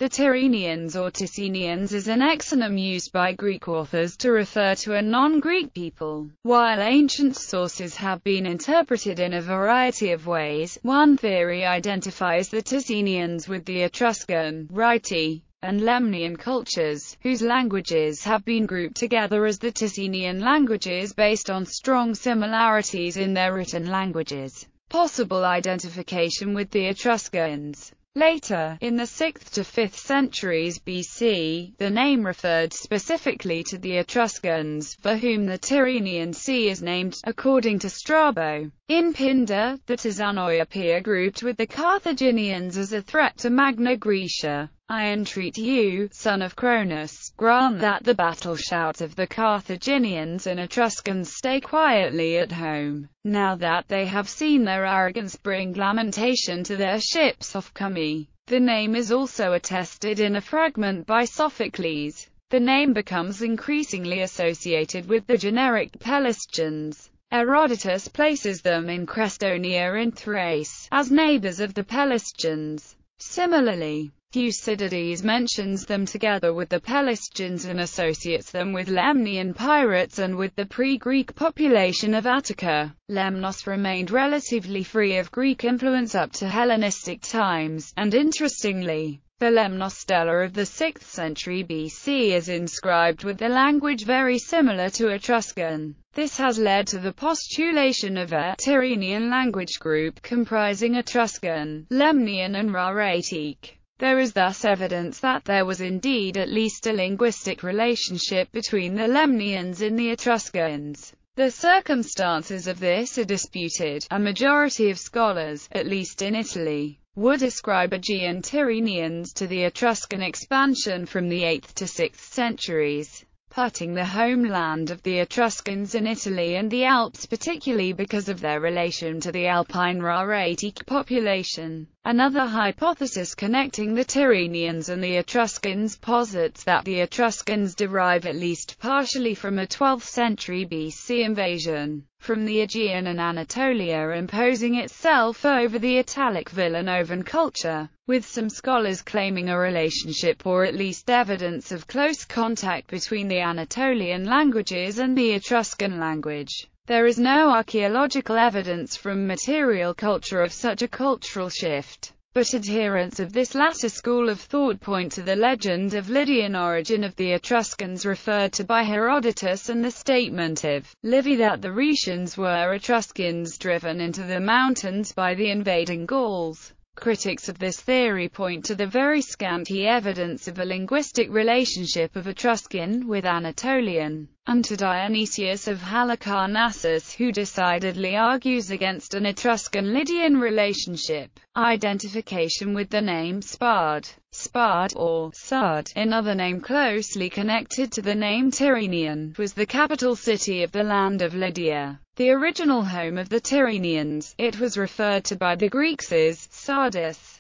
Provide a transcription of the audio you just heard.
The Tyrrhenians or Tyrrhenians is an exonym used by Greek authors to refer to a non-Greek people. While ancient sources have been interpreted in a variety of ways, one theory identifies the Tyrrhenians with the Etruscan, Rhaetii, and Lemnian cultures, whose languages have been grouped together as the Tyrrhenian languages based on strong similarities in their written languages. Possible identification with the Etruscans. Later, in the 6th to 5th centuries BC, the name referred specifically to the Etruscans, for whom the Tyrrhenian Sea is named, according to Strabo. In Pindar, the Tirzanoi appear grouped with the Carthaginians as a threat to Magna Graecia. I entreat you, son of Cronus, grant that the battle shouts of the Carthaginians and Etruscans stay quietly at home, now that they have seen their arrogance bring lamentation to their ships off Cumae. The name is also attested in a fragment by Sophocles. The name becomes increasingly associated with the generic Pelasgians. Herodotus places them in Crestonia in Thrace, as neighbors of the Pelasgians. Similarly, Thucydides mentions them together with the Pelasgians and associates them with Lemnian pirates and with the pre-Greek population of Attica. Lemnos remained relatively free of Greek influence up to Hellenistic times, and interestingly, the Lemnos stela of the 6th century BC is inscribed with a language very similar to Etruscan. This has led to the postulation of a Tyrrhenian language group comprising Etruscan, Lemnian and Rhaetic. There is thus evidence that there was indeed at least a linguistic relationship between the Lemnians and the Etruscans. The circumstances of this are disputed. A majority of scholars, at least in Italy, would ascribe Aegean Tyrrhenians to the Etruscan expansion from the 8th to 6th centuries, putting the homeland of the Etruscans in Italy and the Alps particularly because of their relation to the Alpine Rhaetic population. Another hypothesis connecting the Tyrrhenians and the Etruscans posits that the Etruscans derive at least partially from a 12th century BC invasion from the Aegean and Anatolia imposing itself over the Italic Villanovan culture, with some scholars claiming a relationship or at least evidence of close contact between the Anatolian languages and the Etruscan language. There is no archaeological evidence from material culture of such a cultural shift, but adherents of this latter school of thought point to the legend of Lydian origin of the Etruscans referred to by Herodotus and the statement of Livy that the Rhaetians were Etruscans driven into the mountains by the invading Gauls. Critics of this theory point to the very scanty evidence of a linguistic relationship of Etruscan with Anatolian, and to Dionysius of Halicarnassus, who decidedly argues against an Etruscan-Lydian relationship. Identification with the name Spard, or Sard, another name closely connected to the name Tyrrhenian, was the capital city of the land of Lydia, the original home of the Tyrrhenians. It was referred to by the Greeks as Sardis.